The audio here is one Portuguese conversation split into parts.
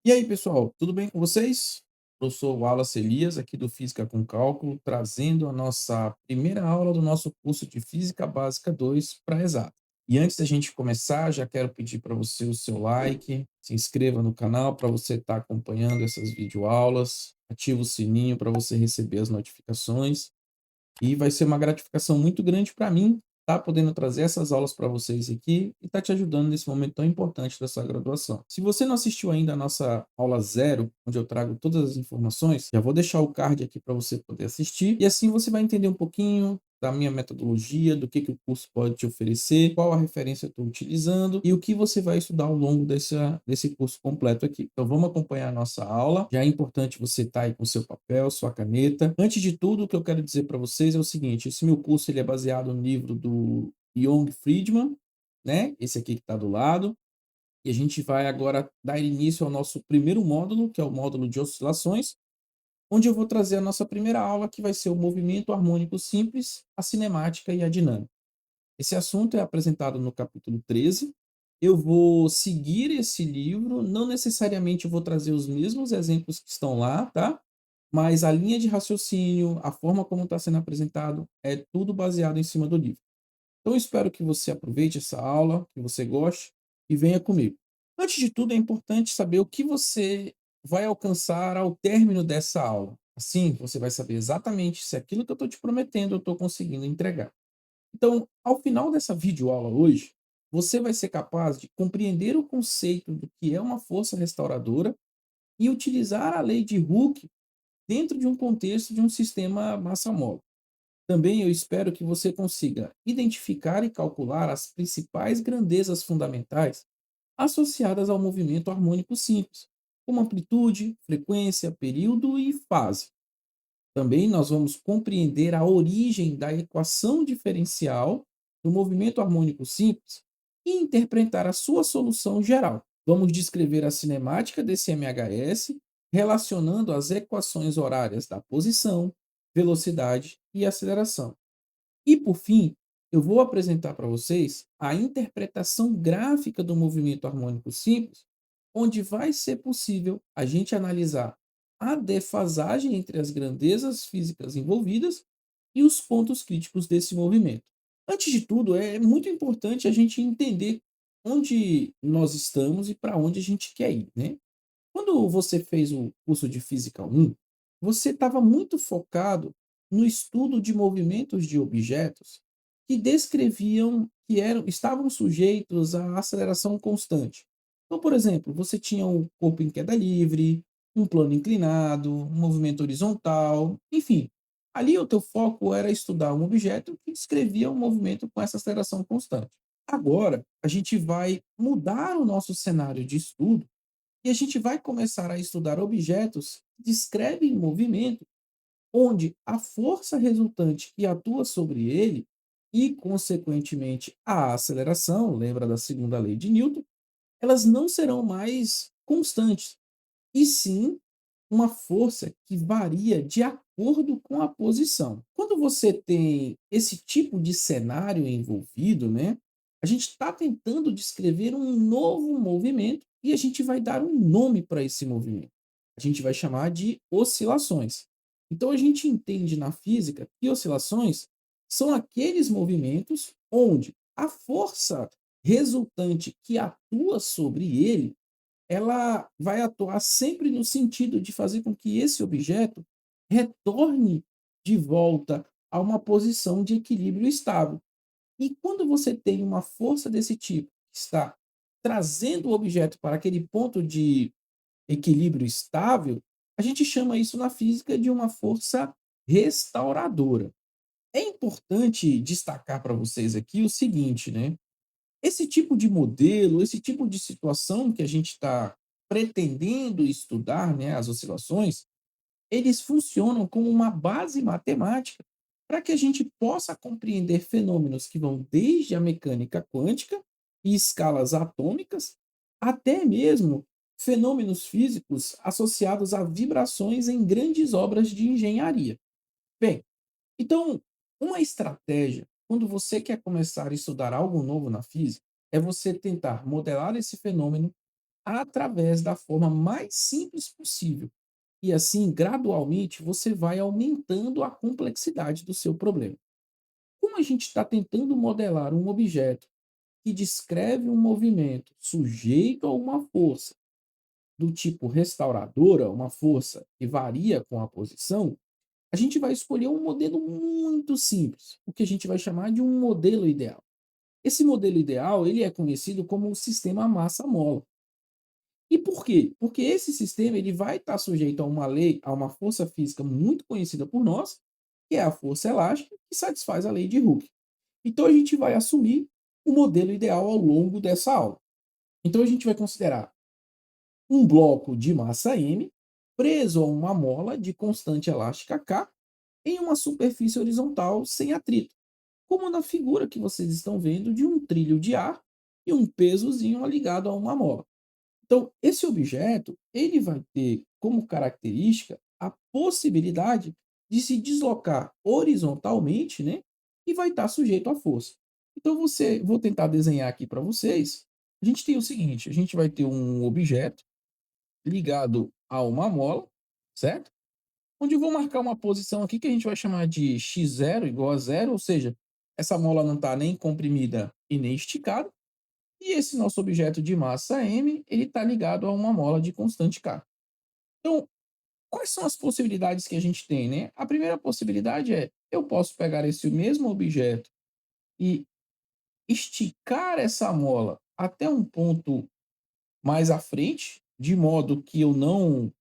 E aí, pessoal, tudo bem com vocês? Eu sou o Wallace Elias, aqui do Física com Cálculo, trazendo a nossa primeira aula do nosso curso de Física Básica 2 para Exato. E antes da gente começar, já quero pedir para você o seu like, se inscreva no canal para você estar acompanhando essas videoaulas, ativa o sininho para você receber as notificações e vai ser uma gratificação muito grande para mim estar podendo trazer essas aulas para vocês aqui e estar te ajudando nesse momento tão importante da sua graduação. Se você não assistiu ainda a nossa aula zero, onde eu trago todas as informações, já vou deixar o card aqui para você poder assistir e assim você vai entender um pouquinho da minha metodologia, do que o curso pode te oferecer, qual a referência eu estou utilizando e o que você vai estudar ao longo desse curso completo aqui. Então vamos acompanhar a nossa aula. Já é importante você estar aí com seu papel, sua caneta. Antes de tudo, o que eu quero dizer para vocês é o seguinte: esse meu curso ele é baseado no livro do Young Friedman, né? Esse aqui que está do lado. E a gente vai agora dar início ao nosso primeiro módulo, que é o módulo de oscilações, onde eu vou trazer a nossa primeira aula, que vai ser o movimento harmônico simples, a cinemática e a dinâmica. Esse assunto é apresentado no capítulo 13. Eu vou seguir esse livro, não necessariamente vou trazer os mesmos exemplos que estão lá, tá? Mas a linha de raciocínio, a forma como está sendo apresentado, é tudo baseado em cima do livro. Então, eu espero que você aproveite essa aula, que você goste e venha comigo. Antes de tudo, é importante saber o que você vai alcançar ao término dessa aula. Assim, você vai saber exatamente se aquilo que eu estou te prometendo eu estou conseguindo entregar. Então, ao final dessa videoaula hoje, você vai ser capaz de compreender o conceito do que é uma força restauradora e utilizar a lei de Hooke dentro de um contexto de um sistema massa-mola. Também eu espero que você consiga identificar e calcular as principais grandezas fundamentais associadas ao movimento harmônico simples, como amplitude, frequência, período e fase. Também nós vamos compreender a origem da equação diferencial do movimento harmônico simples e interpretar a sua solução geral. Vamos descrever a cinemática desse MHS relacionando as equações horárias da posição, velocidade e aceleração. E por fim, eu vou apresentar para vocês a interpretação gráfica do movimento harmônico simples, onde vai ser possível a gente analisar a defasagem entre as grandezas físicas envolvidas e os pontos críticos desse movimento. Antes de tudo, é muito importante a gente entender onde nós estamos e para onde a gente quer ir, né? Quando você fez o curso de Física 1, você estava muito focado no estudo de movimentos de objetos que descreviam que estavam sujeitos à aceleração constante. Então, por exemplo, você tinha um corpo em queda livre, um plano inclinado, um movimento horizontal, enfim. Ali o teu foco era estudar um objeto que descrevia um movimento com essa aceleração constante. Agora, a gente vai mudar o nosso cenário de estudo e a gente vai começar a estudar objetos que descrevem movimento, onde a força resultante que atua sobre ele e, consequentemente, a aceleração, lembra da segunda lei de Newton, elas não serão mais constantes, e sim uma força que varia de acordo com a posição. Quando você tem esse tipo de cenário envolvido, né, a gente está tentando descrever um novo movimento e a gente vai dar um nome para esse movimento. A gente vai chamar de oscilações. Então a gente entende na física que oscilações são aqueles movimentos onde a força resultante que atua sobre ele ela vai atuar sempre no sentido de fazer com que esse objeto retorne de volta a uma posição de equilíbrio estável. E quando você tem uma força desse tipo, que está trazendo o objeto para aquele ponto de equilíbrio estável, a gente chama isso na física de uma força restauradora. É importante destacar para vocês aqui o seguinte, né? Esse tipo de modelo, esse tipo de situação que a gente está pretendendo estudar, né, as oscilações, eles funcionam como uma base matemática para que a gente possa compreender fenômenos que vão desde a mecânica quântica e escalas atômicas, até mesmo fenômenos físicos associados a vibrações em grandes obras de engenharia. Bem, então, uma estratégia, quando você quer começar a estudar algo novo na física, é você tentar modelar esse fenômeno através da forma mais simples possível. E assim, gradualmente, você vai aumentando a complexidade do seu problema. Como a gente está tentando modelar um objeto que descreve um movimento sujeito a uma força do tipo restauradora, uma força que varia com a posição, a gente vai escolher um modelo muito simples, o que a gente vai chamar de um modelo ideal. Esse modelo ideal, ele é conhecido como o sistema massa-mola. E por quê? Porque esse sistema ele vai estar sujeito a uma lei, a uma força física muito conhecida por nós, que é a força elástica, que satisfaz a lei de Hooke. Então a gente vai assumir o modelo ideal ao longo dessa aula. Então a gente vai considerar um bloco de massa m preso a uma mola de constante elástica K em uma superfície horizontal sem atrito, como na figura que vocês estão vendo de um trilho de ar e um pesozinho ligado a uma mola. Então, esse objeto, ele vai ter como característica a possibilidade de se deslocar horizontalmente, né? E vai estar sujeito à força. Então, vou tentar desenhar aqui para vocês. A gente tem o seguinte: a gente vai ter um objeto ligado a uma mola, certo? Onde eu vou marcar uma posição aqui que a gente vai chamar de x0 igual a zero, ou seja, essa mola não está nem comprimida e nem esticada. E esse nosso objeto de massa m, ele está ligado a uma mola de constante K. Então, quais são as possibilidades que a gente tem, né? A primeira possibilidade é, eu posso pegar esse mesmo objeto e esticar essa mola até um ponto mais à frente, de modo que eu não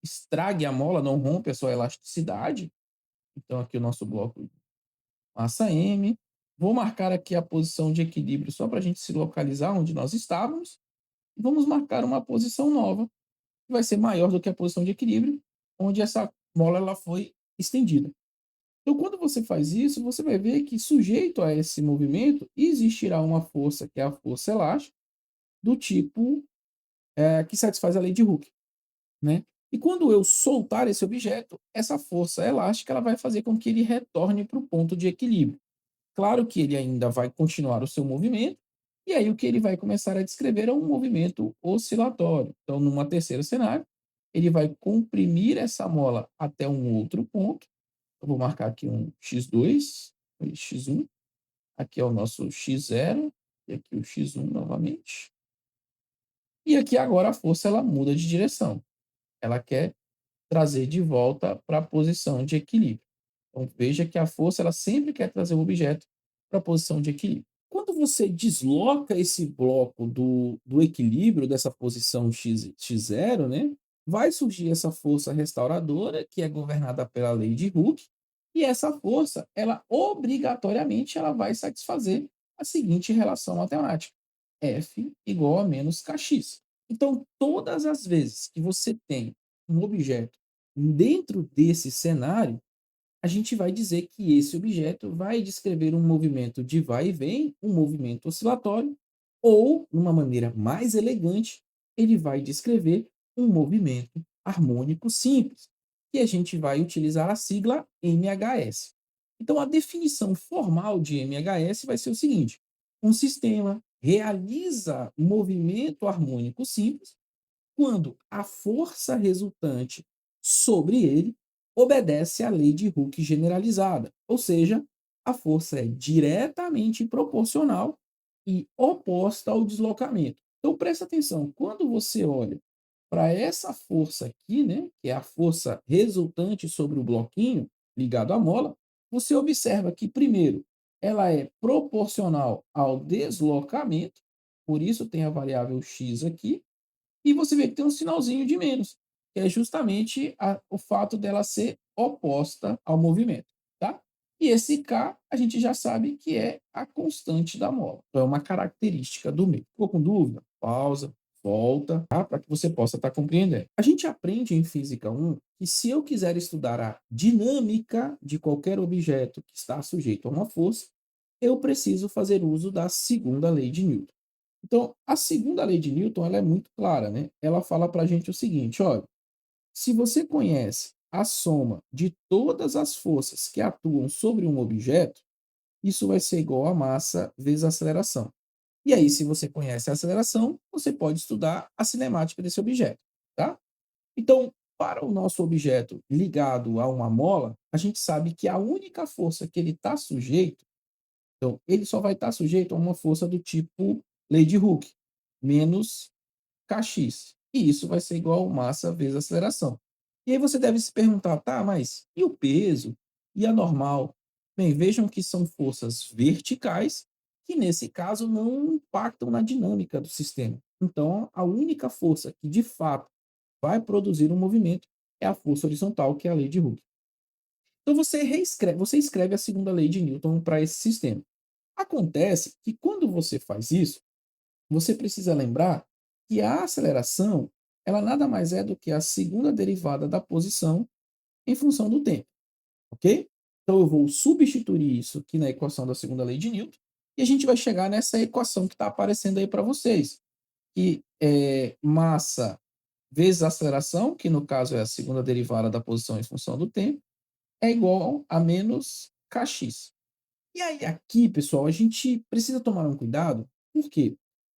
estrague a mola, não rompe a sua elasticidade. Então, aqui o nosso bloco de massa m. Vou marcar aqui a posição de equilíbrio só para a gente se localizar onde nós estávamos. E vamos marcar uma posição nova, que vai ser maior do que a posição de equilíbrio, onde essa mola ela foi estendida. Então, quando você faz isso, você vai ver que sujeito a esse movimento existirá uma força, que é a força elástica, do tipo que satisfaz a lei de Hooke, né? E quando eu soltar esse objeto, essa força elástica ela vai fazer com que ele retorne para o ponto de equilíbrio. Claro que ele ainda vai continuar o seu movimento, e aí o que ele vai começar a descrever é um movimento oscilatório. Então, numa terceiro cenário, ele vai comprimir essa mola até um outro ponto. Eu vou marcar aqui um x2, x1. Aqui é o nosso x0, e aqui o x1 novamente. E aqui agora a força ela muda de direção. Ela quer trazer de volta para a posição de equilíbrio. Então, veja que a força ela sempre quer trazer o objeto para a posição de equilíbrio. Quando você desloca esse bloco do equilíbrio, dessa posição x0, né, vai surgir essa força restauradora, que é governada pela lei de Hooke, e essa força, ela obrigatoriamente ela vai satisfazer a seguinte relação matemática: F igual a menos kx. Então, todas as vezes que você tem um objeto dentro desse cenário, a gente vai dizer que esse objeto vai descrever um movimento de vai e vem, um movimento oscilatório, ou, numa maneira mais elegante, ele vai descrever um movimento harmônico simples, que a gente vai utilizar a sigla MHS. Então, a definição formal de MHS vai ser o seguinte: um sistema realiza movimento harmônico simples quando a força resultante sobre ele obedece à lei de Hooke generalizada, ou seja, a força é diretamente proporcional e oposta ao deslocamento. Então presta atenção, quando você olha para essa força aqui, né, que é a força resultante sobre o bloquinho ligado à mola, você observa que primeiro ela é proporcional ao deslocamento, por isso tem a variável x aqui, e você vê que tem um sinalzinho de menos, que é justamente o fato dela ser oposta ao movimento, tá? E esse K, a gente já sabe que é a constante da mola. Então, é uma característica do meio. Ficou com dúvida? Pausa, volta, tá? Para que você possa estar compreendendo. A gente aprende em Física 1 que se eu quiser estudar a dinâmica de qualquer objeto que está sujeito a uma força, eu preciso fazer uso da segunda lei de Newton. Então, a segunda lei de Newton, ela é muito clara, né? Ela fala para a gente o seguinte, olha, se você conhece a soma de todas as forças que atuam sobre um objeto, isso vai ser igual a massa vezes a aceleração. E aí, se você conhece a aceleração, você pode estudar a cinemática desse objeto, tá? Então, para o nosso objeto ligado a uma mola, a gente sabe que a única força que ele está sujeito, então, ele só vai estar sujeito a uma força do tipo lei de Hooke, menos kx. E isso vai ser igual massa vezes aceleração. E aí você deve se perguntar, tá, mas e o peso? E a normal? Bem, vejam que são forças verticais que, nesse caso, não impactam na dinâmica do sistema. Então, a única força que, de fato, vai produzir um movimento é a força horizontal, que é a lei de Hooke. Então, você escreve a segunda lei de Newton para esse sistema. Acontece que, quando você faz isso, você precisa lembrar que a aceleração, ela nada mais é do que a segunda derivada da posição em função do tempo, ok? Então eu vou substituir isso aqui na equação da segunda lei de Newton e a gente vai chegar nessa equação que está aparecendo aí para vocês, que é massa vezes aceleração, que no caso é a segunda derivada da posição em função do tempo, é igual a menos kx. E aí aqui, pessoal, a gente precisa tomar um cuidado, por quê?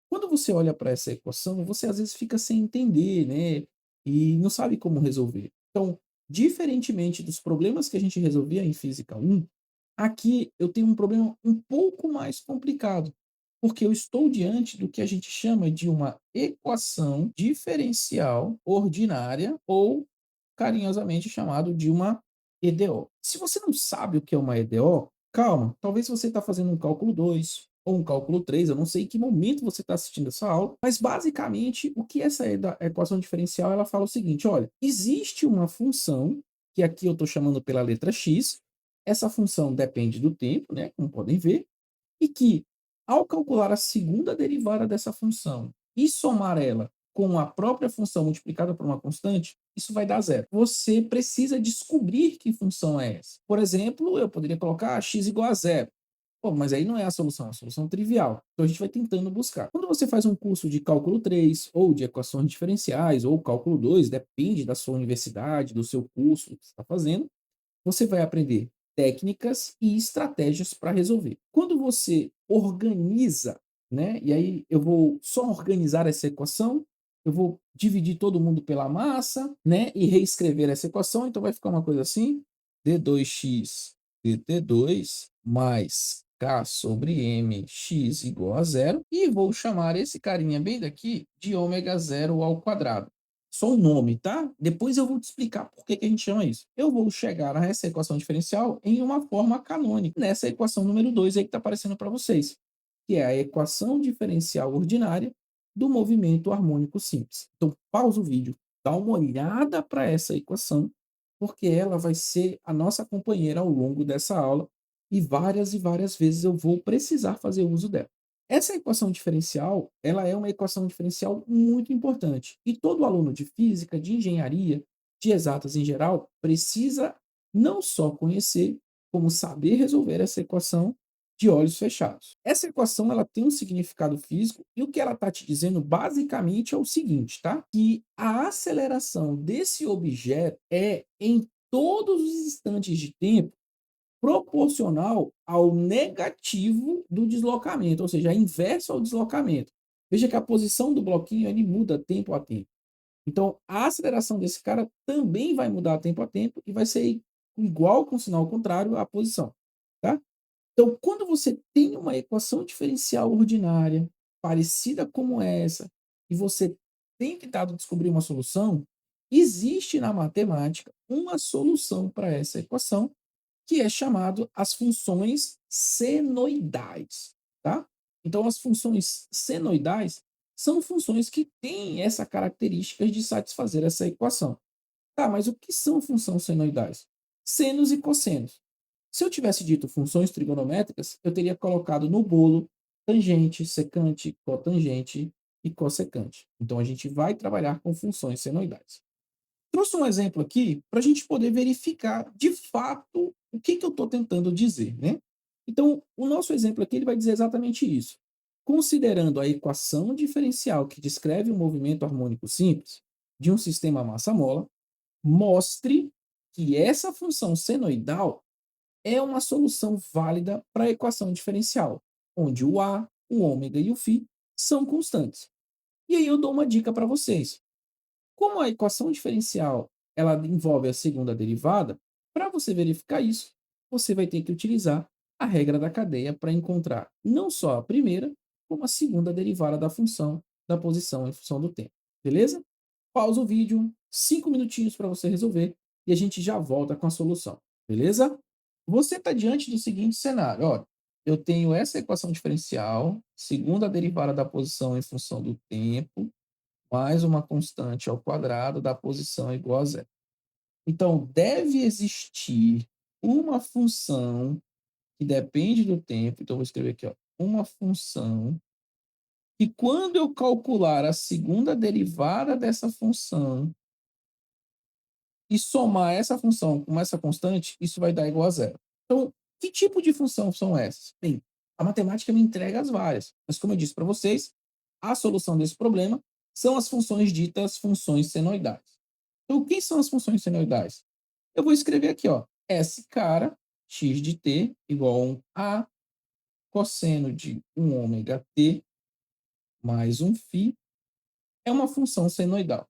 Quando você olha para essa equação, você às vezes fica sem entender, né? E não sabe como resolver. Então, diferentemente dos problemas que a gente resolvia em Física 1, aqui eu tenho um problema um pouco mais complicado, porque eu estou diante do que a gente chama de uma equação diferencial ordinária ou carinhosamente chamado de uma EDO. Se você não sabe o que é uma EDO, calma, talvez você está fazendo um cálculo 2 ou um cálculo 3, eu não sei em que momento você está assistindo essa aula, mas basicamente o que essa equação diferencial ela fala o seguinte: olha, existe uma função, que aqui eu estou chamando pela letra x, essa função depende do tempo, né, como podem ver, e que, ao calcular a segunda derivada dessa função e somar ela com a própria função multiplicada por uma constante, isso vai dar zero. Você precisa descobrir que função é essa. Por exemplo, eu poderia colocar x igual a zero. Pô, mas aí não é a solução trivial. Então a gente vai tentando buscar. Quando você faz um curso de cálculo 3 ou de equações diferenciais, ou cálculo 2, depende da sua universidade, do seu curso que você está fazendo, você vai aprender técnicas e estratégias para resolver. Quando você organiza, né? E aí eu vou só organizar essa equação, eu vou dividir todo mundo pela massa, né? E reescrever essa equação, então vai ficar uma coisa assim: d2x dt2 mais k sobre m x igual a zero, e vou chamar esse carinha bem daqui de ômega zero ao quadrado. Só o nome, tá? Depois eu vou te explicar por que que a gente chama isso. Eu vou chegar a essa equação diferencial em uma forma canônica, nessa equação número 2 aí que está aparecendo para vocês, que é a equação diferencial ordinária do movimento harmônico simples. Então, pausa o vídeo, dá uma olhada para essa equação, porque ela vai ser a nossa companheira ao longo dessa aula e várias vezes eu vou precisar fazer uso dela. Essa equação diferencial, ela é uma equação diferencial muito importante. E todo aluno de física, de engenharia, de exatas em geral, precisa não só conhecer, como saber resolver essa equação de olhos fechados. Essa equação ela tem um significado físico e o que ela está te dizendo basicamente é o seguinte, tá? Que a aceleração desse objeto é em todos os instantes de tempo proporcional ao negativo do deslocamento, ou seja, inverso ao deslocamento. Veja que a posição do bloquinho ele muda tempo a tempo. Então, a aceleração desse cara também vai mudar tempo a tempo e vai ser igual com sinal contrário à posição, tá? Então, quando você tem uma equação diferencial ordinária parecida como essa e você tem tentado descobrir uma solução, existe na matemática uma solução para essa equação que é chamado as funções senoidais, tá? Então, as funções senoidais são funções que têm essa característica de satisfazer essa equação. Tá, mas o que são funções senoidais? Senos e cossenos. Se eu tivesse dito funções trigonométricas, eu teria colocado no bolo tangente, secante, cotangente e cossecante. Então, a gente vai trabalhar com funções senoidais. Trouxe um exemplo aqui para a gente poder verificar de fato o que, que eu estou tentando dizer, né? Então, o nosso exemplo aqui ele vai dizer exatamente isso. Considerando a equação diferencial que descreve o movimento harmônico simples de um sistema massa-mola, mostre que essa função senoidal é uma solução válida para a equação diferencial, onde o A o ômega e o φ são constantes. E aí eu dou uma dica para vocês. Como a equação diferencial ela envolve a segunda derivada, para você verificar isso, você vai ter que utilizar a regra da cadeia para encontrar não só a primeira, como a segunda derivada da função da posição em função do tempo. Beleza? Pausa o vídeo, 5 minutinhos para você resolver e a gente já volta com a solução. Beleza? Você está diante do seguinte cenário. Olha, eu tenho essa equação diferencial, segunda derivada da posição em função do tempo, mais uma constante ao quadrado da posição igual a zero. Então, deve existir uma função que depende do tempo. Então, eu vou escrever aqui, ó, uma função que, quando eu calcular a segunda derivada dessa função e somar essa função com essa constante, isso vai dar igual a zero. Então, que tipo de função são essas? Bem, a matemática me entrega as várias, mas como eu disse para vocês, a solução desse problema são as funções ditas funções senoidais. Então, quem são as funções senoidais? Eu vou escrever aqui, ó, S cara, x de t, igual a A cosseno de um ômega t mais um φ, é uma função senoidal.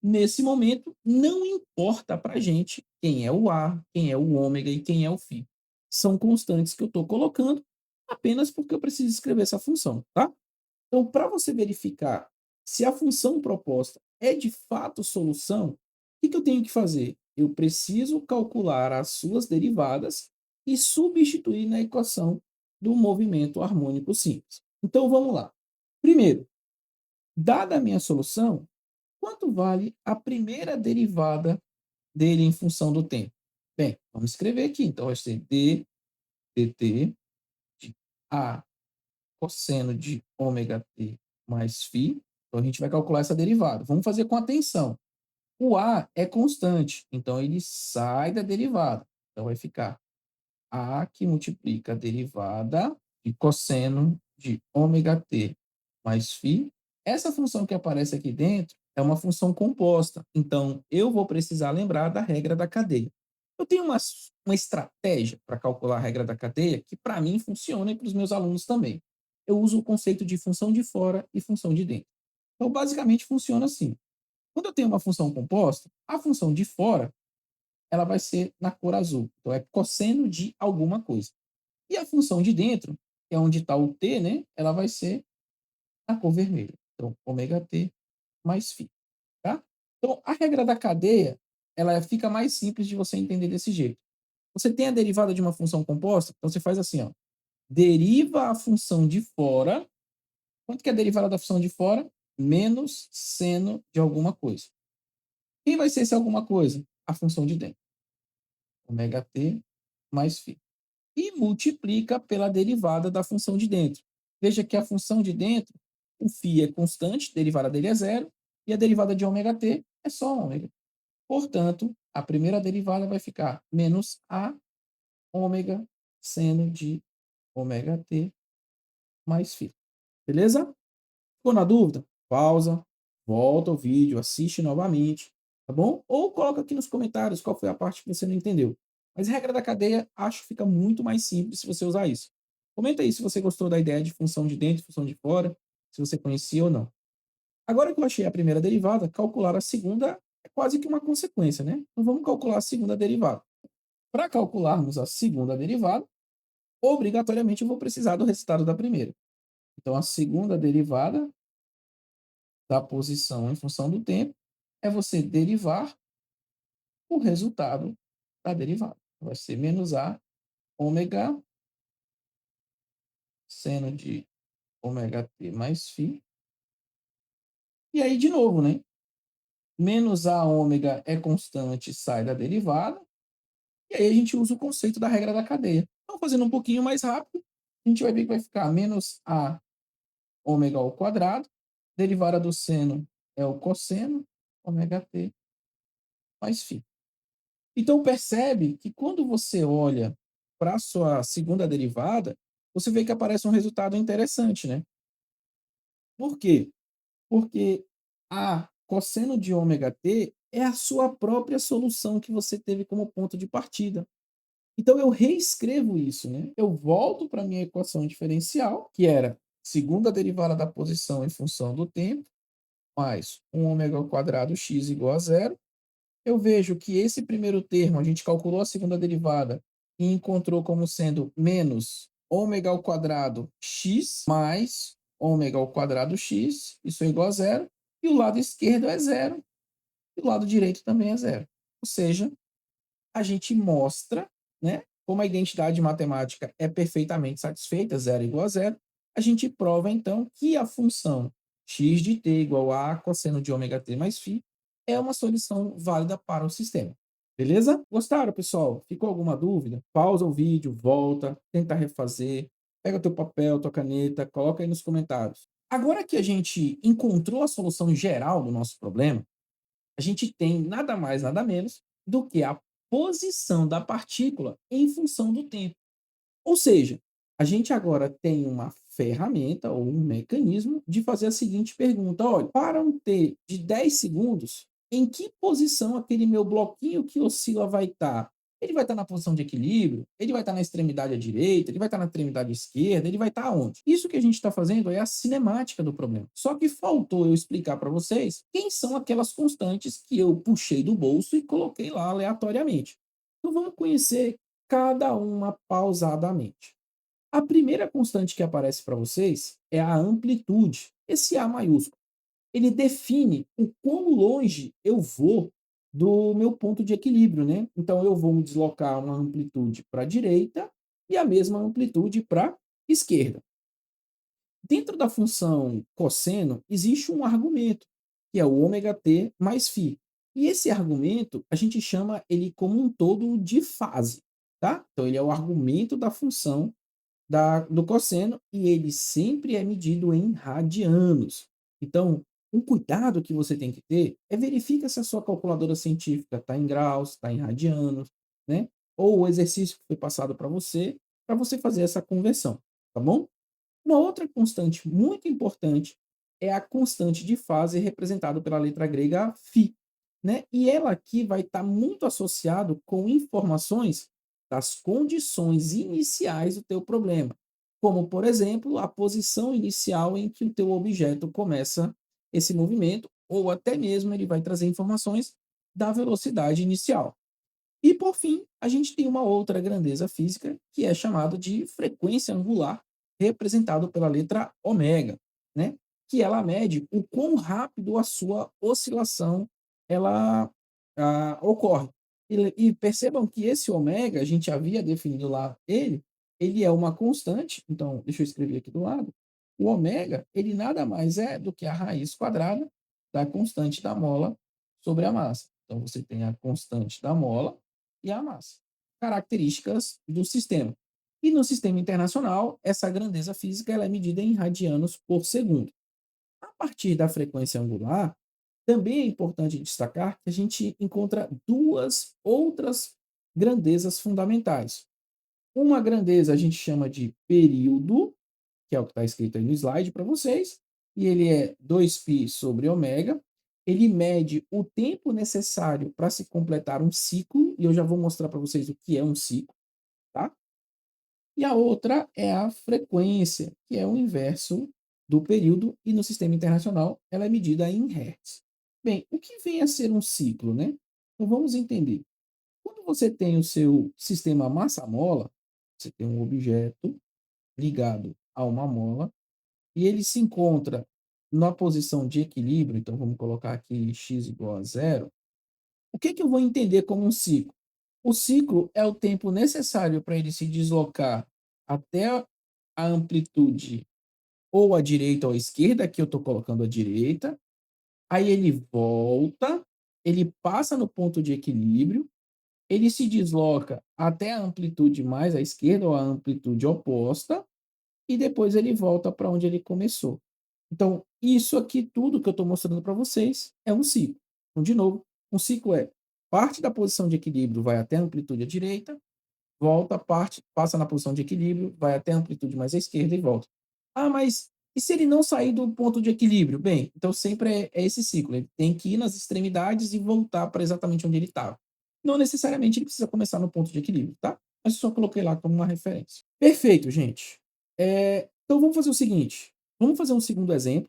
Nesse momento, não importa para a gente quem é o A, quem é o ômega e quem é o φ. São constantes que eu estou colocando apenas porque eu preciso escrever essa função, tá? Então, para você verificar se a função proposta é de fato solução, o que eu tenho que fazer? Eu preciso calcular as suas derivadas e substituir na equação do movimento harmônico simples. Então, vamos lá. Primeiro, dada a minha solução, quanto vale a primeira derivada dele em função do tempo? Bem, vamos escrever aqui. Então, vai ser d dt de a cosseno de ômega t mais φ. Então, a gente vai calcular essa derivada. Vamos fazer com atenção. O A é constante, então ele sai da derivada. Então, vai ficar A que multiplica a derivada de cosseno de ômega t mais φ. Essa função que aparece aqui dentro é uma função composta. Então, eu vou precisar lembrar da regra da cadeia. Eu tenho uma estratégia para calcular a regra da cadeia que, para mim, funciona e para os meus alunos também. Eu uso o conceito de função de fora e função de dentro. Então, basicamente, funciona assim. Quando eu tenho uma função composta, a função de fora ela vai ser na cor azul. Então, é cosseno de alguma coisa. E a função de dentro, que é onde está o t, né? Ela vai ser na cor vermelha. Então, ômega t mais φ. Tá? Então, a regra da cadeia ela fica mais simples de você entender desse jeito. Você tem a derivada de uma função composta, então você faz assim, ó. Deriva a função de fora. Quanto que é a derivada da função de fora? Menos seno de alguma coisa. Quem vai ser esse alguma coisa? A função de dentro. Ômega t mais φ. E multiplica pela derivada da função de dentro. Veja que a função de dentro, o φ é constante, a derivada dele é zero, e a derivada de ômega t é só ômega. Portanto, a primeira derivada vai ficar menos a ômega seno de ômega t mais φ. Beleza? Ficou na dúvida? Pausa, volta o vídeo, assiste novamente, tá bom? Ou coloca aqui nos comentários qual foi a parte que você não entendeu. Mas regra da cadeia, acho que fica muito mais simples se você usar isso. Comenta aí se você gostou da ideia de função de dentro e função de fora, se você conhecia ou não. Agora que eu achei a primeira derivada, calcular a segunda é quase que uma consequência, né? Então vamos calcular a segunda derivada. Para calcularmos a segunda derivada, obrigatoriamente eu vou precisar do resultado da primeira. Então a segunda derivada da posição em função do tempo é você derivar o resultado da derivada. Vai ser menos a ômega seno de ômega t mais φ. E aí, de novo, né? Menos a ômega é constante, sai da derivada. E aí a gente usa o conceito da regra da cadeia. Então, fazendo um pouquinho mais rápido, a gente vai ver que vai ficar menos a ômega ao quadrado. Derivada do seno é o cosseno, ômega t mais φ. Então, percebe que quando você olha para a sua segunda derivada, você vê que aparece um resultado interessante, né? Por quê? Porque a cosseno de ômega t é a sua própria solução que você teve como ponto de partida. Então, eu reescrevo isso, né? Eu volto para a minha equação diferencial, que era segunda derivada da posição em função do tempo, mais um ômega ao quadrado x igual a zero. Eu vejo que esse primeiro termo, a gente calculou a segunda derivada e encontrou como sendo menos ômega ao quadrado x mais ômega ao quadrado x, isso é igual a zero, e o lado esquerdo é zero, e o lado direito também é zero. Ou seja, a gente mostra, né, como a identidade matemática é perfeitamente satisfeita, zero igual a zero, a gente prova, então, que a função x de t igual a cosseno de ômega t mais φ é uma solução válida para o sistema. Beleza? Gostaram, pessoal? Ficou alguma dúvida? Pausa o vídeo, volta, tenta refazer, pega teu papel, tua caneta, coloca aí nos comentários. Agora que a gente encontrou a solução geral do nosso problema, a gente tem nada mais, nada menos do que a posição da partícula em função do tempo. Ou seja, a gente agora tem uma ferramenta ou um mecanismo de fazer a seguinte pergunta: olha, para um t de 10 segundos, em que posição aquele meu bloquinho que oscila vai estar? Ele vai estar na posição de equilíbrio? Ele vai estar na extremidade à direita? Ele vai estar na extremidade esquerda? Ele vai estar onde? Isso que a gente está fazendo é a cinemática do problema. Só que faltou eu explicar para vocês quem são aquelas constantes que eu puxei do bolso e coloquei lá aleatoriamente. Então vamos conhecer cada uma pausadamente. A primeira constante que aparece para vocês é a amplitude, esse A maiúsculo. Ele define o quão longe eu vou do meu ponto de equilíbrio, né? Então eu vou me deslocar uma amplitude para a direita e a mesma amplitude para a esquerda. Dentro da função cosseno, existe um argumento, que é o ômega t mais φ. E esse argumento, a gente chama ele como um todo de fase, tá? Então, ele é o argumento da função do cosseno e ele sempre é medido em radianos. Então, um cuidado que você tem que ter é verificar se a sua calculadora científica está em graus, está em radianos, né? Ou o exercício que foi passado para você fazer essa conversão, tá bom? Uma outra constante muito importante é a constante de fase representada pela letra grega φ, né? E ela aqui vai estar muito associado com informações das condições iniciais do teu problema, como, por exemplo, a posição inicial em que o teu objeto começa esse movimento, ou até mesmo ele vai trazer informações da velocidade inicial. E, por fim, a gente tem uma outra grandeza física, que é chamada de frequência angular, representado pela letra ômega, né? Que ela mede o quão rápido a sua oscilação ela ocorre. E percebam que esse ômega, a gente havia definido lá ele é uma constante, então, deixa eu escrever aqui do lado, o ômega, ele nada mais é do que a raiz quadrada da constante da mola sobre a massa. Então, você tem a constante da mola e a massa. Características do sistema. E no sistema internacional, essa grandeza física ela é medida em radianos por segundo. A partir da frequência angular, também é importante destacar que a gente encontra duas outras grandezas fundamentais. Uma grandeza a gente chama de período, que é o que está escrito aí no slide para vocês, e ele é 2π sobre ômega. Ele mede o tempo necessário para se completar um ciclo, e eu já vou mostrar para vocês o que é um ciclo, tá? E a outra é a frequência, que é o inverso do período, e no sistema internacional ela é medida em hertz. Bem, o que vem a ser um ciclo, né? Então vamos entender. Quando você tem o seu sistema massa-mola, você tem um objeto ligado a uma mola, e ele se encontra na posição de equilíbrio, então vamos colocar aqui x igual a zero, o que eu vou entender como um ciclo? O ciclo é o tempo necessário para ele se deslocar até a amplitude ou à direita ou à esquerda, aqui eu estou colocando à direita, aí ele volta, ele passa no ponto de equilíbrio, ele se desloca até a amplitude mais à esquerda ou a amplitude oposta, e depois ele volta para onde ele começou. Então, isso aqui tudo que eu estou mostrando para vocês é um ciclo. Então, de novo, um ciclo é parte da posição de equilíbrio vai até a amplitude à direita, volta, parte, passa na posição de equilíbrio, vai até a amplitude mais à esquerda e volta. Ah, mas e se ele não sair do ponto de equilíbrio? Bem, então sempre é esse ciclo. Ele tem que ir nas extremidades e voltar para exatamente onde ele estava. Não necessariamente ele precisa começar no ponto de equilíbrio, tá? Mas eu só coloquei lá como uma referência. Perfeito, gente. Então vamos fazer o seguinte. Vamos fazer um segundo exemplo,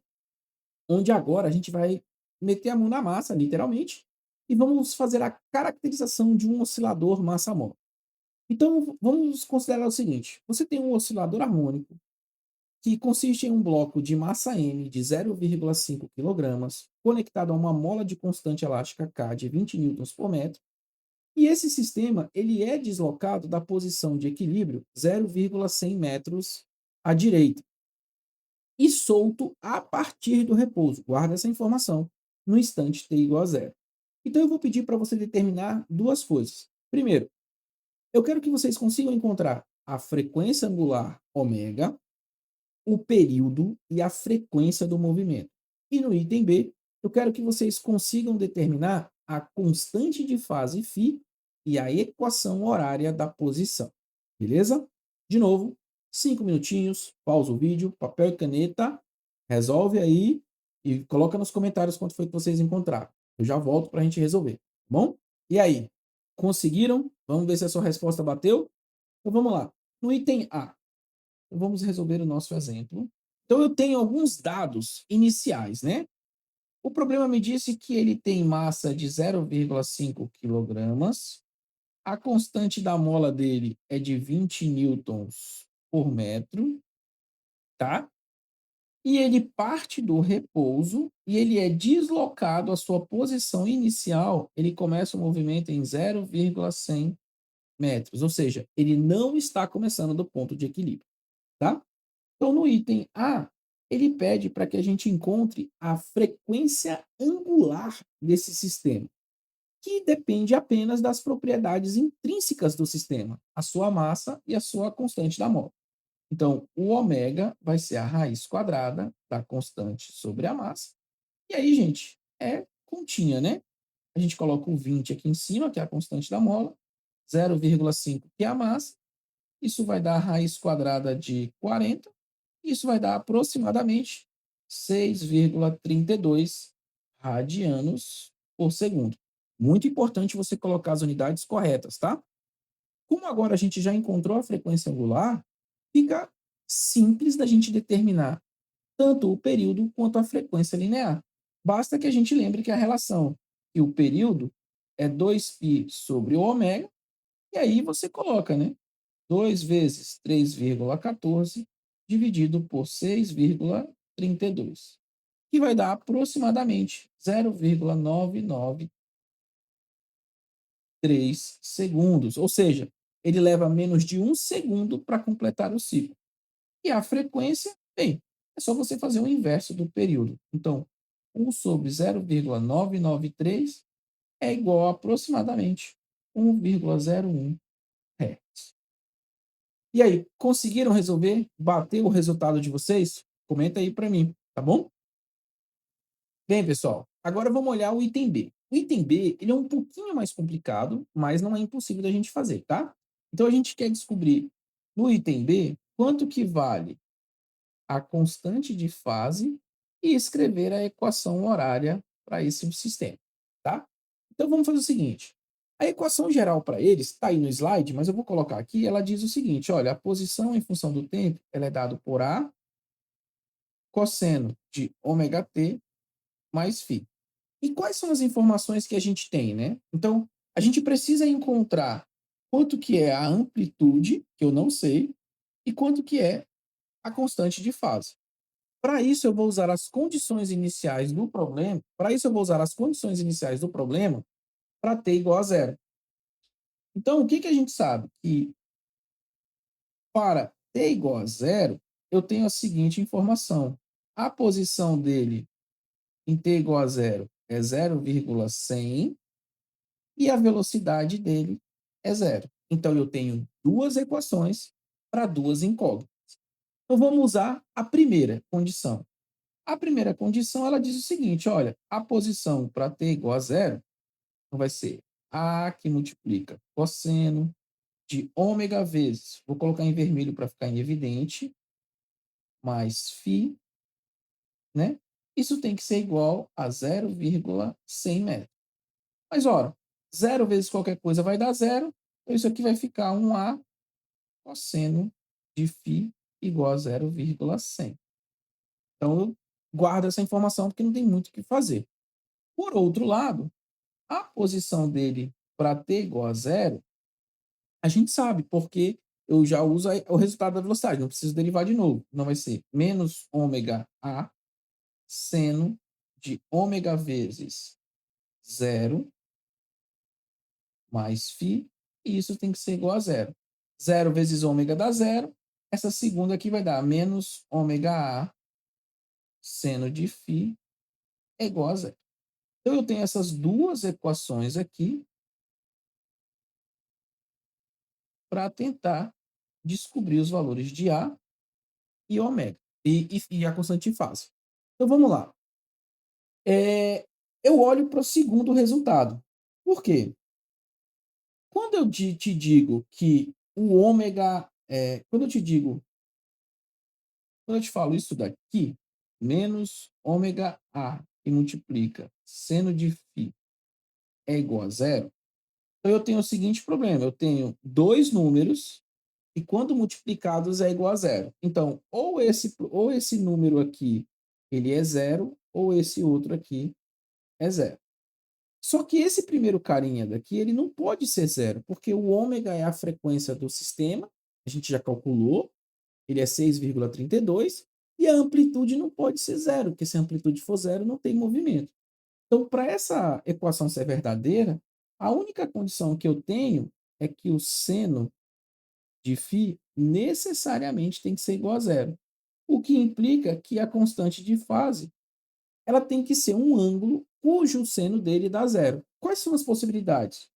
onde agora a gente vai meter a mão na massa, literalmente, e vamos fazer a caracterização de um oscilador massa-móvel. Então, vamos considerar o seguinte: você tem um oscilador harmônico que consiste em um bloco de massa M de 0,5 kg, conectado a uma mola de constante elástica K de 20 newtons por metro, e esse sistema ele é deslocado da posição de equilíbrio 0,100 metros à direita e solto a partir do repouso. Guarda essa informação no instante t igual a zero. Então eu vou pedir para você determinar duas coisas. Primeiro, eu quero que vocês consigam encontrar a frequência angular ômega, o período e a frequência do movimento. E no item B, eu quero que vocês consigam determinar a constante de fase φ e a equação horária da posição. Beleza? De novo, 5 minutinhos, pausa o vídeo, papel e caneta, resolve aí e coloca nos comentários quanto foi que vocês encontraram. Eu já volto para a gente resolver, tá bom? E aí, conseguiram? Vamos ver se a sua resposta bateu? Então vamos lá. No item A, vamos resolver o nosso exemplo. Então, eu tenho alguns dados iniciais, né? O problema me disse que ele tem massa de 0,5 quilogramas, a constante da mola dele é de 20 newtons por metro, tá? E ele parte do repouso e ele é deslocado à sua posição inicial, ele começa o movimento em 0,100 metros, ou seja, ele não está começando do ponto de equilíbrio, tá? Então, no item A, ele pede para que a gente encontre a frequência angular desse sistema, que depende apenas das propriedades intrínsecas do sistema, a sua massa e a sua constante da mola. Então, o ômega vai ser a raiz quadrada da constante sobre a massa. E aí, gente, é continha, né? A gente coloca o 20 aqui em cima, que é a constante da mola, 0,5, que é a massa. Isso vai dar a raiz quadrada de 40. Isso vai dar aproximadamente 6,32 radianos por segundo. Muito importante você colocar as unidades corretas, tá? Como agora a gente já encontrou a frequência angular, fica simples da gente determinar tanto o período quanto a frequência linear. Basta que a gente lembre que a relação e o período é 2π sobre o ômega, e aí você coloca, né? 2 vezes 3,14 dividido por 6,32, que vai dar aproximadamente 0,993 segundos, ou seja, ele leva menos de um segundo para completar o ciclo. E a frequência, bem, é só você fazer o inverso do período. Então, 1 sobre 0,993 é igual a aproximadamente 1,01 Hz. E aí, conseguiram resolver? Bateu o resultado de vocês? Comenta aí para mim, tá bom? Bem, pessoal, agora vamos olhar o item B. O item B, ele é um pouquinho mais complicado, mas não é impossível da gente fazer, tá? Então a gente quer descobrir no item B quanto que vale a constante de fase e escrever a equação horária para esse sistema, tá? Então vamos fazer o seguinte: a equação geral para eles está aí no slide, mas eu vou colocar aqui. Ela diz o seguinte: olha, a posição em função do tempo ela é dado por A cosseno de ômega t mais φ. E quais são as informações que a gente tem, né? Então, a gente precisa encontrar quanto que é a amplitude, que eu não sei, e quanto que é a constante de fase. Para isso, eu vou usar as condições iniciais do problema. Para isso, eu vou usar as condições iniciais do problema para t igual a zero. Então, o que, que a gente sabe? Que para t igual a zero, eu tenho a seguinte informação. A posição dele em t igual a zero é 0,100 e a velocidade dele é zero. Então, eu tenho duas equações para duas incógnitas. Então, vamos usar a primeira condição. A primeira condição, ela diz o seguinte, olha, a posição para t igual a zero vai ser A que multiplica cosseno de ômega vezes, vou colocar em vermelho para ficar em evidente, mais φ, né? Isso tem que ser igual a 0,100 metros. Mas, ora, zero vezes qualquer coisa vai dar zero, então isso aqui vai ficar um A cosseno de φ igual a 0,100. Então, eu guardo essa informação porque não tem muito o que fazer. Por outro lado, a posição dele para t igual a zero, a gente sabe, porque eu já uso o resultado da velocidade, não preciso derivar de novo. Não vai ser menos ômega a seno de ômega vezes zero mais φ, e isso tem que ser igual a zero. Zero vezes ômega dá zero, essa segunda aqui vai dar menos ômega a seno de φ é igual a zero. Então, eu tenho essas duas equações aqui para tentar descobrir os valores de A e ômega, e a constante de fase. Então, vamos lá. Eu olho para o segundo resultado. Por quê? Quando eu te digo que o ômega, quando eu te falo isso daqui, menos ômega A que multiplica seno de φ é igual a zero, então eu tenho o seguinte problema: eu tenho dois números e quando multiplicados é igual a zero. Então, ou esse número aqui ele é zero, ou esse outro aqui é zero. Só que esse primeiro carinha daqui, ele não pode ser zero, porque o ômega é a frequência do sistema, a gente já calculou, ele é 6,32, e a amplitude não pode ser zero, porque se a amplitude for zero, não tem movimento. Então, para essa equação ser verdadeira, a única condição que eu tenho é que o seno de φ necessariamente tem que ser igual a zero, o que implica que a constante de fase ela tem que ser um ângulo cujo seno dele dá zero. Quais são as possibilidades?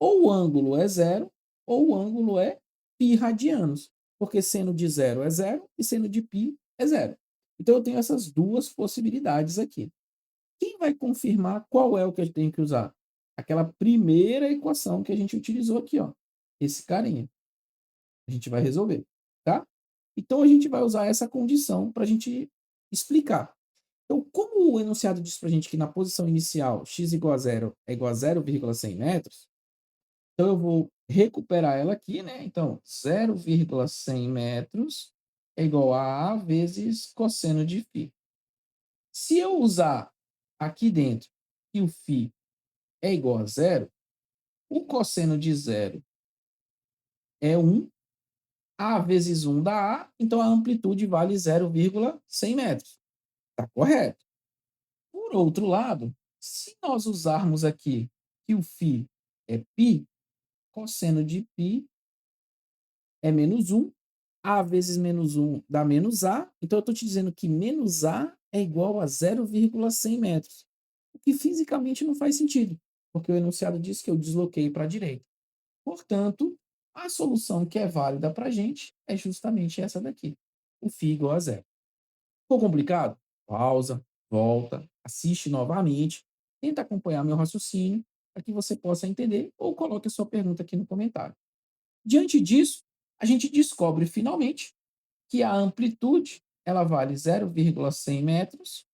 Ou o ângulo é zero, ou o ângulo é π radianos, porque seno de zero é zero e seno de π é zero. Então, eu tenho essas duas possibilidades aqui. Quem vai confirmar qual é o que eu tenho que usar? Aquela primeira equação que a gente utilizou aqui, ó. Esse carinha. A gente vai resolver, tá? Então, a gente vai usar essa condição para a gente explicar. Então, como o enunciado diz para a gente que na posição inicial x igual a zero é igual a 0,100 metros, então eu vou recuperar ela aqui, né? Então, 0,100 metros é igual a vezes cosseno de φ. Se eu usar aqui dentro que o φ é igual a zero, o cosseno de zero é 1, a vezes 1 dá a, então a amplitude vale 0,100 metros. Está correto. Por outro lado, se nós usarmos aqui que o φ é π, cosseno de π é menos 1, a vezes menos 1 dá menos a, então eu estou te dizendo que menos a é igual a 0,100 metros, o que fisicamente não faz sentido, porque o enunciado diz que eu desloquei para a direita. Portanto, a solução que é válida para a gente é justamente essa daqui, o φ igual a zero. Ficou complicado? Pausa, volta, assiste novamente, tenta acompanhar meu raciocínio para que você possa entender ou coloque a sua pergunta aqui no comentário. Diante disso, a gente descobre finalmente que a amplitude ela vale 0,100 metros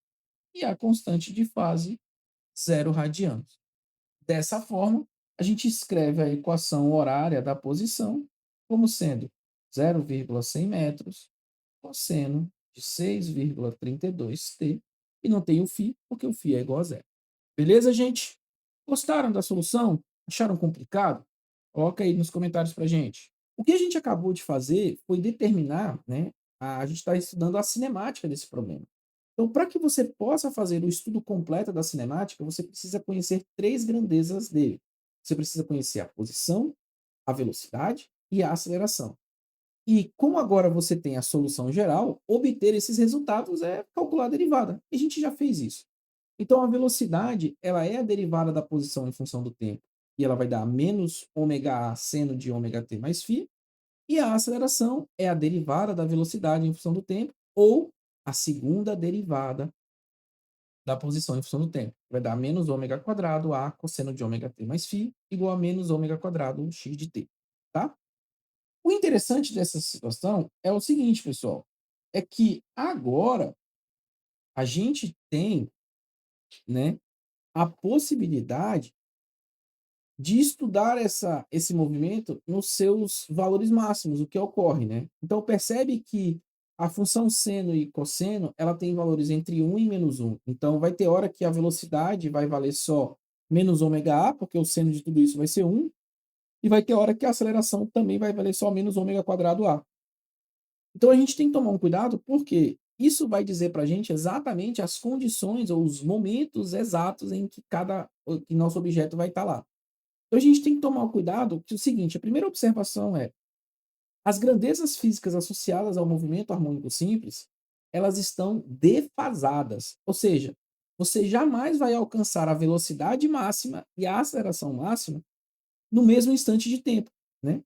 e a constante de fase 0 radianos. Dessa forma, a gente escreve a equação horária da posição como sendo 0,100 metros cosseno de 6,32t e não tem o φ, porque o φ é igual a zero. Beleza, gente? Gostaram da solução? Acharam complicado? Coloca aí nos comentários para gente. O que a gente acabou de fazer foi determinar, né? A gente está estudando a cinemática desse problema. Então, para que você possa fazer o estudo completo da cinemática, você precisa conhecer três grandezas dele. Você precisa conhecer a posição, a velocidade e a aceleração. E como agora você tem a solução geral, obter esses resultados é calcular a derivada. E a gente já fez isso. Então, a velocidade ela é a derivada da posição em função do tempo. E ela vai dar menos ômega a seno de ômega t mais φ. E a aceleração é a derivada da velocidade em função do tempo, ou a segunda derivada da posição em função do tempo. Vai dar menos ômega quadrado a cosseno de ômega t mais φ igual a menos ômega quadrado x de t. Tá? O interessante dessa situação é o seguinte, pessoal, é que agora a gente tem, né, a possibilidade de estudar esse movimento nos seus valores máximos, o que ocorre, né? Então percebe que a função seno e cosseno, ela tem valores entre um e -1. Então, vai ter hora que a velocidade vai valer só menos ômega a, porque o seno de tudo isso vai ser 1, e vai ter hora que a aceleração também vai valer só menos ômega quadrado a. Então, a gente tem que tomar um cuidado, porque isso vai dizer para a gente exatamente as condições ou os momentos exatos em que que nosso objeto vai estar lá. Então, a gente tem que tomar o cuidado que é o seguinte, a primeira observação é as grandezas físicas associadas ao movimento harmônico simples, elas estão defasadas, ou seja, você jamais vai alcançar a velocidade máxima e a aceleração máxima no mesmo instante de tempo, né?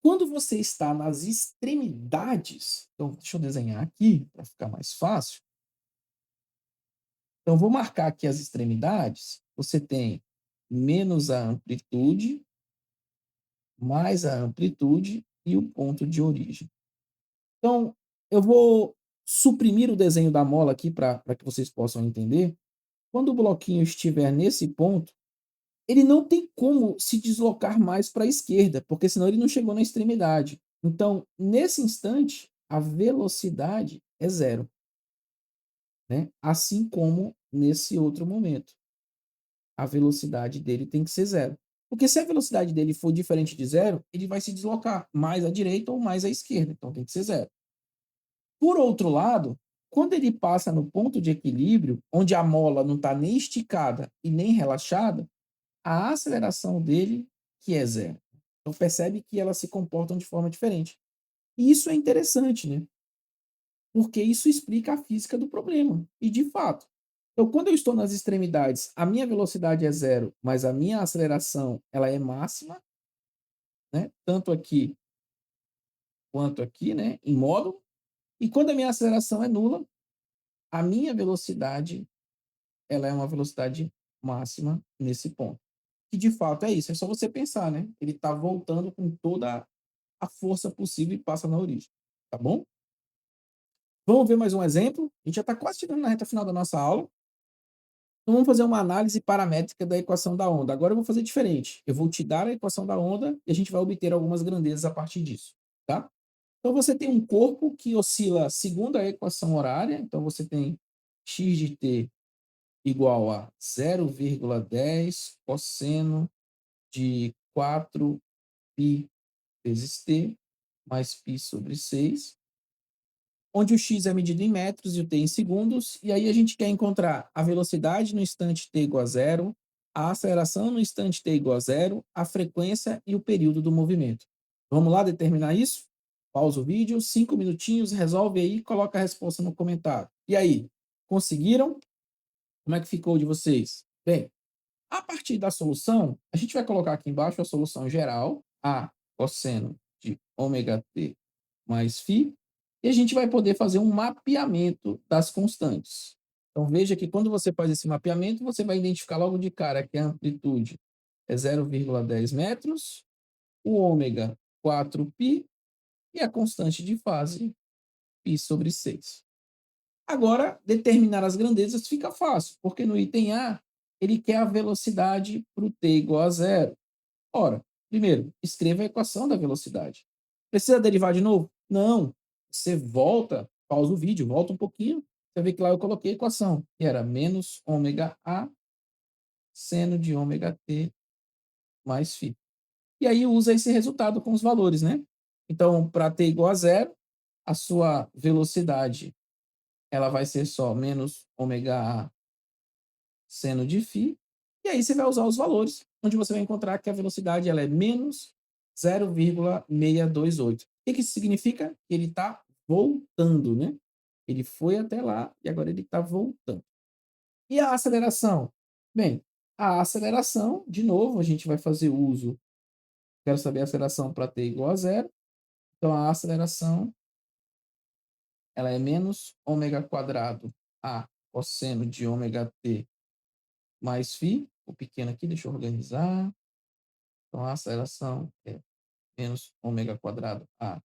Quando você está nas extremidades, então deixa eu desenhar aqui para ficar mais fácil. Então vou marcar aqui as extremidades. Você tem menos a amplitude, mais a amplitude e o ponto de origem. Então, eu vou suprimir o desenho da mola aqui para que vocês possam entender. Quando o bloquinho estiver nesse ponto, ele não tem como se deslocar mais para a esquerda, porque senão ele não chegou na extremidade. Então, nesse instante, a velocidade é zero, né? Assim como nesse outro momento, a velocidade dele tem que ser zero. Porque se a velocidade dele for diferente de zero, ele vai se deslocar mais à direita ou mais à esquerda. Então tem que ser zero. Por outro lado, quando ele passa no ponto de equilíbrio, onde a mola não está nem esticada e nem relaxada, a aceleração dele que é zero. Então percebe que elas se comportam de forma diferente. E isso é interessante, né? Porque isso explica a física do problema. E de fato. Então, quando eu estou nas extremidades, a minha velocidade é zero, mas a minha aceleração ela é máxima, né? Tanto aqui quanto aqui, né? Em módulo. E quando a minha aceleração é nula, a minha velocidade ela é uma velocidade máxima nesse ponto. E de fato é isso, é só você pensar, né? Ele está voltando com toda a força possível e passa na origem, tá bom? Vamos ver mais um exemplo? A gente já está quase chegando na reta final da nossa aula. Então vamos fazer uma análise paramétrica da equação da onda. Agora eu vou fazer diferente. Eu vou te dar a equação da onda e a gente vai obter algumas grandezas a partir disso, tá? Então você tem um corpo que oscila segundo a equação horária. Então você tem x de t igual a 0,10 cosseno de 4π vezes t mais π sobre 6, onde o x é medido em metros e o t em segundos, e aí a gente quer encontrar a velocidade no instante t igual a zero, a aceleração no instante t igual a zero, a frequência e o período do movimento. Vamos lá determinar isso? Pausa o vídeo, 5 minutinhos, resolve aí e coloca a resposta no comentário. E aí, conseguiram? Como é que ficou de vocês? Bem, a partir da solução, a gente vai colocar aqui embaixo a solução geral, a cosseno de ômega t mais φ, e a gente vai poder fazer um mapeamento das constantes. Então, veja que quando você faz esse mapeamento, você vai identificar logo de cara que a amplitude é 0,10 metros, o ômega 4π e a constante de fase π sobre 6. Agora, determinar as grandezas fica fácil, porque no item A, ele quer a velocidade para o t igual a zero. Ora, primeiro, escreva a equação da velocidade. Precisa derivar de novo? Não. Você volta, pausa o vídeo, volta um pouquinho, você vê que lá eu coloquei a equação, que era menos ômega A seno de ômega t mais φ. E aí usa esse resultado com os valores, né? Então, para t igual a zero, a sua velocidade ela vai ser só menos ômega A seno de φ, e aí você vai usar os valores, onde você vai encontrar que a velocidade ela é menos 0,628. O que isso significa? Que ele está voltando, né? Ele foi até lá e agora ele está voltando. E a aceleração? Bem, a aceleração, de novo, a gente vai fazer uso. Quero saber a aceleração para t igual a zero. Então, a aceleração ela é menos ômega quadrado a cosseno de ômega t mais φ, o pequeno aqui, deixa eu organizar. Então, a aceleração é menos ômega quadrado a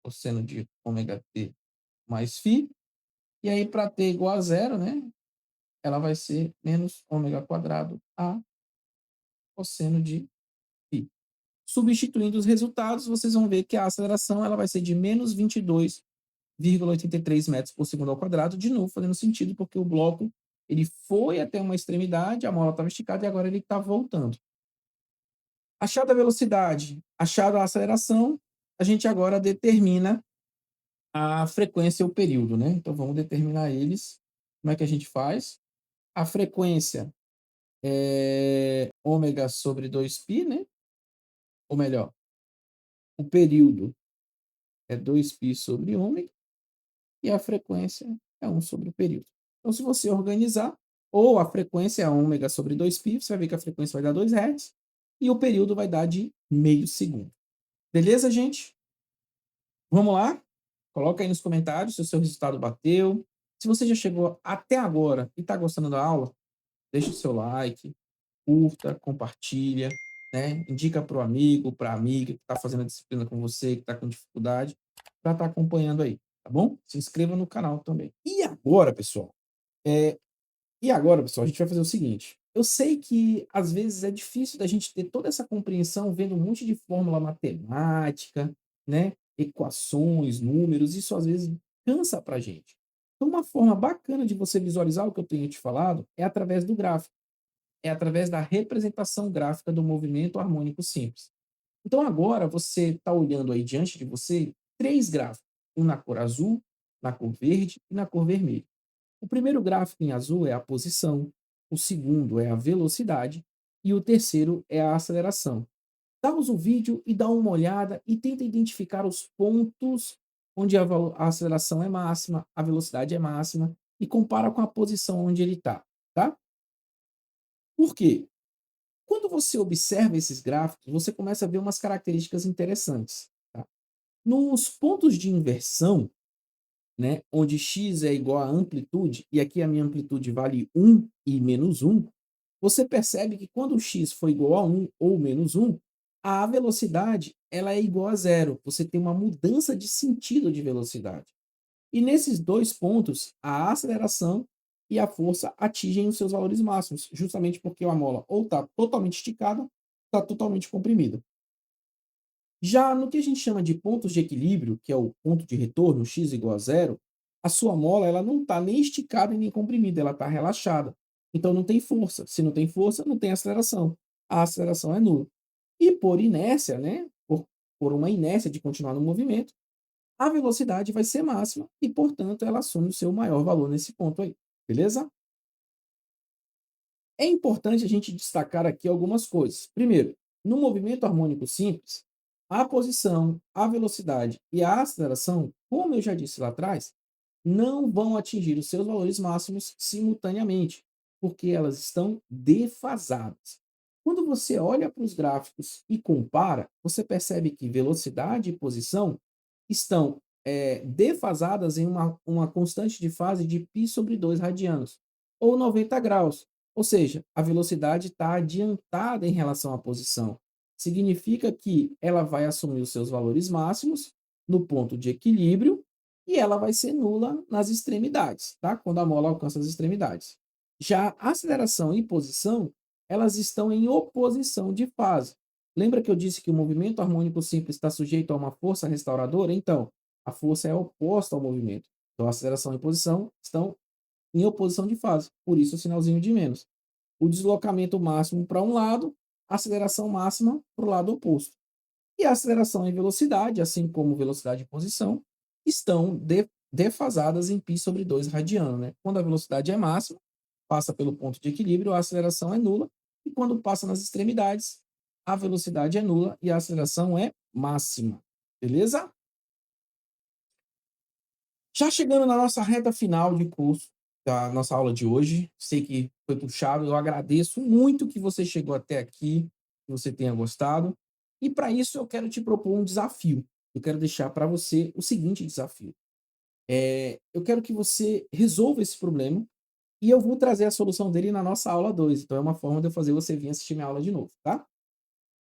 cosseno de ômega t mais φ. E aí, para t igual a zero, né, ela vai ser menos ômega quadrado a cosseno de φ. Substituindo os resultados, vocês vão ver que a aceleração ela vai ser de menos 1,83 metros por segundo ao quadrado, de novo fazendo sentido, porque o bloco ele foi até uma extremidade, a mola estava esticada e agora ele está voltando. Achada a velocidade, achada a aceleração, a gente agora determina a frequência e o período, né? Então vamos determinar eles. Como é que a gente faz? A frequência é ômega sobre 2π, né? Ou melhor, o período é 2π sobre ômega e a frequência é 1 sobre o período. Então, se você organizar, ou a frequência é ômega sobre 2π, você vai ver que a frequência vai dar 2 Hz e o período vai dar de meio segundo. Beleza, gente? Vamos lá? Coloca aí nos comentários se o seu resultado bateu. Se você já chegou até agora e está gostando da aula, deixa o seu like, curta, compartilha, né? Indica para o amigo, para a amiga que está fazendo a disciplina com você, que está com dificuldade, para estar acompanhando aí, tá bom? Se inscreva no canal também. É, pessoal, a gente vai fazer o seguinte. Eu sei que às vezes é difícil da gente ter toda essa compreensão vendo um monte de fórmula matemática, né? Equações, números, isso às vezes cansa para a gente. Então, uma forma bacana de você visualizar o que eu tenho te falado é através do gráfico, é através da representação gráfica do movimento harmônico simples. Então, agora você está olhando aí diante de você três gráficos, um na cor azul, na cor verde e na cor vermelha. O primeiro gráfico em azul é a posição, o segundo é a velocidade e o terceiro é a aceleração. Pausa o vídeo e dá uma olhada e tenta identificar os pontos onde a aceleração é máxima, a velocidade é máxima e compara com a posição onde ele está, tá? Por quê? Quando você observa esses gráficos, você começa a ver umas características interessantes, tá? Nos pontos de inversão, né, onde x é igual à amplitude, e aqui a minha amplitude vale 1 e menos 1, você percebe que quando x for igual a 1 ou menos 1, a velocidade ela é igual a zero. Você tem uma mudança de sentido de velocidade. E nesses dois pontos, a aceleração e a força atingem os seus valores máximos, justamente porque a mola ou está totalmente esticada, está totalmente comprimida. Já no que a gente chama de pontos de equilíbrio, que é o ponto de retorno, x igual a zero, a sua mola ela não está nem esticada e nem comprimida, ela está relaxada. Então não tem força. Se não tem força, não tem aceleração. A aceleração é nula. E por inércia, né, por uma inércia de continuar no movimento, a velocidade vai ser máxima e, portanto, ela assume o seu maior valor nesse ponto aí. Beleza? É importante a gente destacar aqui algumas coisas. Primeiro, no movimento harmônico simples, a posição, a velocidade e a aceleração, como eu já disse lá atrás, não vão atingir os seus valores máximos simultaneamente, porque elas estão defasadas. Quando você olha para os gráficos e compara, você percebe que velocidade e posição estão defasadas em uma constante de fase de π sobre 2 radianos, ou 90 graus. Ou seja, a velocidade está adiantada em relação à posição. Significa que ela vai assumir os seus valores máximos no ponto de equilíbrio e ela vai ser nula nas extremidades, tá? Quando a mola alcança as extremidades. Já aceleração e posição, elas estão em oposição de fase. Lembra que eu disse que o movimento harmônico simples está sujeito a uma força restauradora? Então, a força é oposta ao movimento. Então, aceleração e posição estão em oposição de fase, por isso o sinalzinho de menos. O deslocamento máximo para um lado, a aceleração máxima para o lado oposto. E a aceleração e velocidade, assim como velocidade e posição, estão defasadas em π sobre 2 radiano. Né? Quando a velocidade é máxima, passa pelo ponto de equilíbrio, a aceleração é nula, e quando passa nas extremidades, a velocidade é nula e a aceleração é máxima. Beleza? Já chegando na nossa reta final de curso, da nossa aula de hoje, sei que foi puxado, eu agradeço muito que você chegou até aqui, que você tenha gostado. E para isso eu quero te propor um desafio. Eu quero deixar para você o seguinte desafio. Eu quero que você resolva esse problema e eu vou trazer a solução dele na nossa aula 2. Então é uma forma de eu fazer você vir assistir minha aula de novo, tá?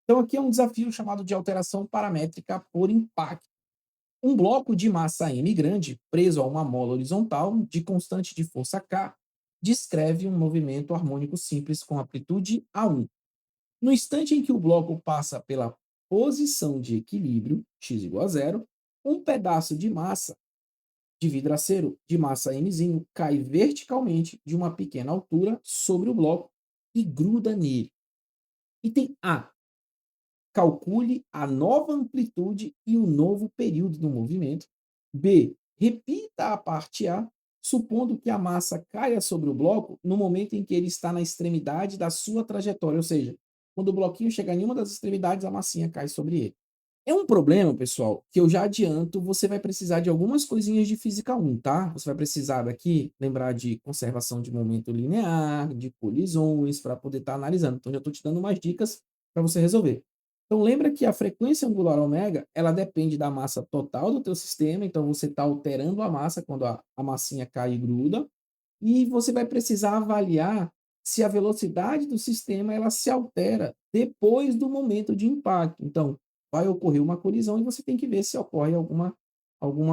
Então aqui é um desafio chamado de alteração paramétrica por impacto. Um bloco de massa m grande, preso a uma mola horizontal de constante de força K, descreve um movimento harmônico simples com amplitude A1. No instante em que o bloco passa pela posição de equilíbrio, x igual a zero, um pedaço de massa de vidraceiro de massa Mzinho cai verticalmente de uma pequena altura sobre o bloco e gruda nele. Item A. Calcule a nova amplitude e o novo período do movimento. B. Repita a parte A, supondo que a massa caia sobre o bloco no momento em que ele está na extremidade da sua trajetória, ou seja, quando o bloquinho chegar em uma das extremidades, a massinha cai sobre ele. É um problema, pessoal, que eu já adianto, você vai precisar de algumas coisinhas de física 1, tá? Você vai precisar daqui lembrar de conservação de momento linear, de colisões, para poder estar analisando. Então, já estou te dando umas dicas para você resolver. Então, lembra que a frequência angular ômega, ela depende da massa total do teu sistema, então você está alterando a massa quando a massinha cai e gruda, e você vai precisar avaliar se a velocidade do sistema ela se altera depois do momento de impacto. Então, vai ocorrer uma colisão e você tem que ver se ocorre alguma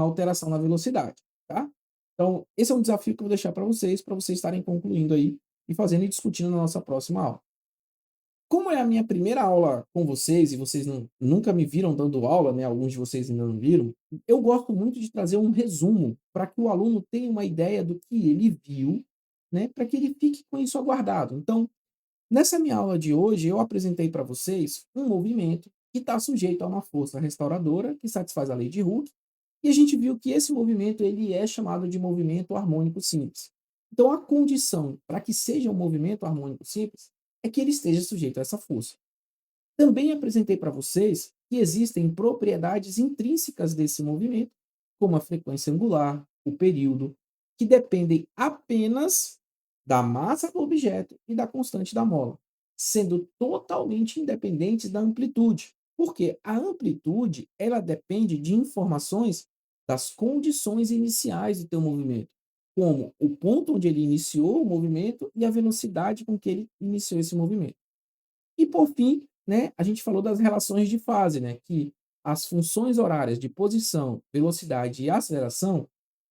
alteração na velocidade, tá? Então, esse é um desafio que eu vou deixar para vocês estarem concluindo aí e fazendo e discutindo na nossa próxima aula. Como é a minha primeira aula com vocês e vocês nunca me viram dando aula, né, alguns de vocês ainda não viram, eu gosto muito de trazer um resumo para que o aluno tenha uma ideia do que ele viu, né, para que ele fique com isso aguardado. Então, nessa minha aula de hoje, eu apresentei para vocês um movimento que está sujeito a uma força restauradora que satisfaz a lei de Hooke, e a gente viu que esse movimento ele é chamado de movimento harmônico simples. Então, a condição para que seja um movimento harmônico simples é que ele esteja sujeito a essa força. Também apresentei para vocês que existem propriedades intrínsecas desse movimento, como a frequência angular, o período, que dependem apenas da massa do objeto e da constante da mola, sendo totalmente independentes da amplitude, porque a amplitude ela depende de informações das condições iniciais do teu movimento, como o ponto onde ele iniciou o movimento e a velocidade com que ele iniciou esse movimento. E por fim, né, a gente falou das relações de fase, né, que as funções horárias de posição, velocidade e aceleração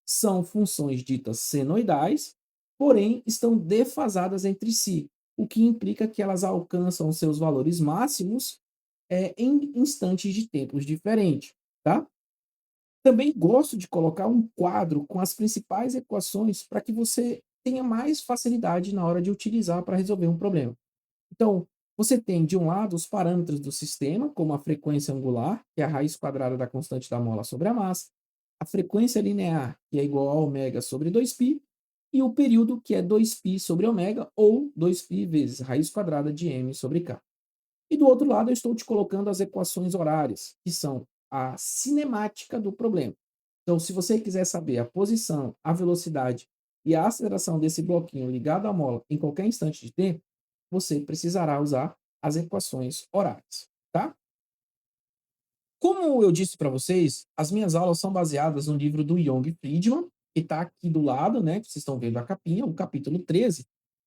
são funções ditas senoidais, porém estão defasadas entre si, o que implica que elas alcançam seus valores máximos em instantes de tempos diferentes, tá? Também gosto de colocar um quadro com as principais equações para que você tenha mais facilidade na hora de utilizar para resolver um problema. Então, você tem, de um lado, os parâmetros do sistema, como a frequência angular, que é a raiz quadrada da constante da mola sobre a massa, a frequência linear, que é igual a ômega sobre 2π, e o período, que é 2π sobre ômega, ou 2π vezes raiz quadrada de m sobre k. E do outro lado, eu estou te colocando as equações horárias, que são a cinemática do problema. Então, se você quiser saber a posição, a velocidade e a aceleração desse bloquinho ligado à mola em qualquer instante de tempo, você precisará usar as equações horárias, tá? Como eu disse para vocês, as minhas aulas são baseadas no livro do Young Friedman, que está aqui do lado, né, que vocês estão vendo a capinha, o capítulo 13.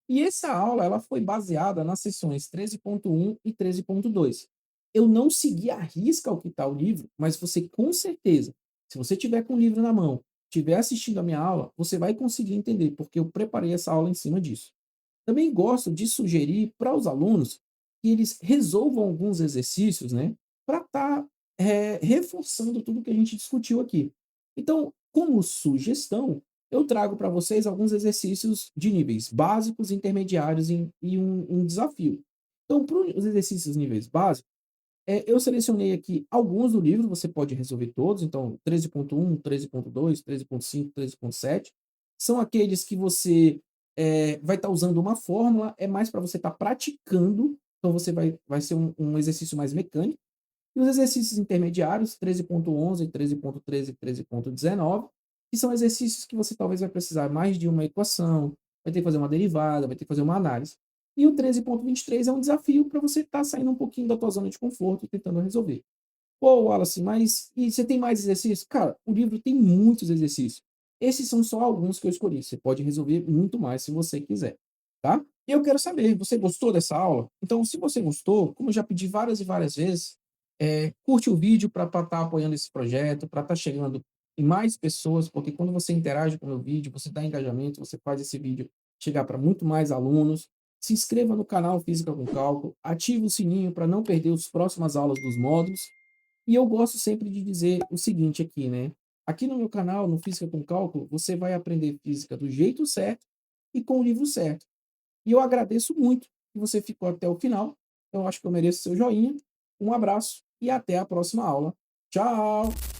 E essa aula ela foi baseada nas sessões 13.1 e 13.2. Eu não segui à risca o que está o livro, mas você com certeza, se você tiver com o livro na mão, estiver assistindo a minha aula, você vai conseguir entender, porque eu preparei essa aula em cima disso. Também gosto de sugerir para os alunos que eles resolvam alguns exercícios, né, para estar reforçando tudo que a gente discutiu aqui. Então, como sugestão, eu trago para vocês alguns exercícios de níveis básicos, intermediários e um desafio. Então, para os exercícios níveis básicos, eu selecionei aqui alguns do livro, você pode resolver todos, então 13.1, 13.2, 13.5, 13.7, são aqueles que você vai estar usando uma fórmula, é mais para você estar praticando, então você vai ser um exercício mais mecânico. E os exercícios intermediários, 13.11, 13.13 e 13.19, que são exercícios que você talvez vai precisar mais de uma equação, vai ter que fazer uma derivada, vai ter que fazer uma análise. E o 13.23 é um desafio para você estar saindo um pouquinho da tua zona de conforto e tentando resolver. Pô, Wallace, mas e você tem mais exercícios? Cara, o livro tem muitos exercícios. Esses são só alguns que eu escolhi. Você pode resolver muito mais se você quiser, tá? E eu quero saber, você gostou dessa aula? Então, se você gostou, como eu já pedi várias e várias vezes, curte o vídeo para estar apoiando esse projeto, para estar chegando em mais pessoas, porque quando você interage com o meu vídeo, você dá engajamento, você faz esse vídeo chegar para muito mais alunos. Se inscreva no canal Física com Cálculo, ative o sininho para não perder as próximas aulas dos módulos. E eu gosto sempre de dizer o seguinte aqui, né? Aqui no meu canal, no Física com Cálculo, você vai aprender física do jeito certo e com o livro certo. E eu agradeço muito que você ficou até o final. Eu acho que eu mereço seu joinha. Um abraço e até a próxima aula. Tchau!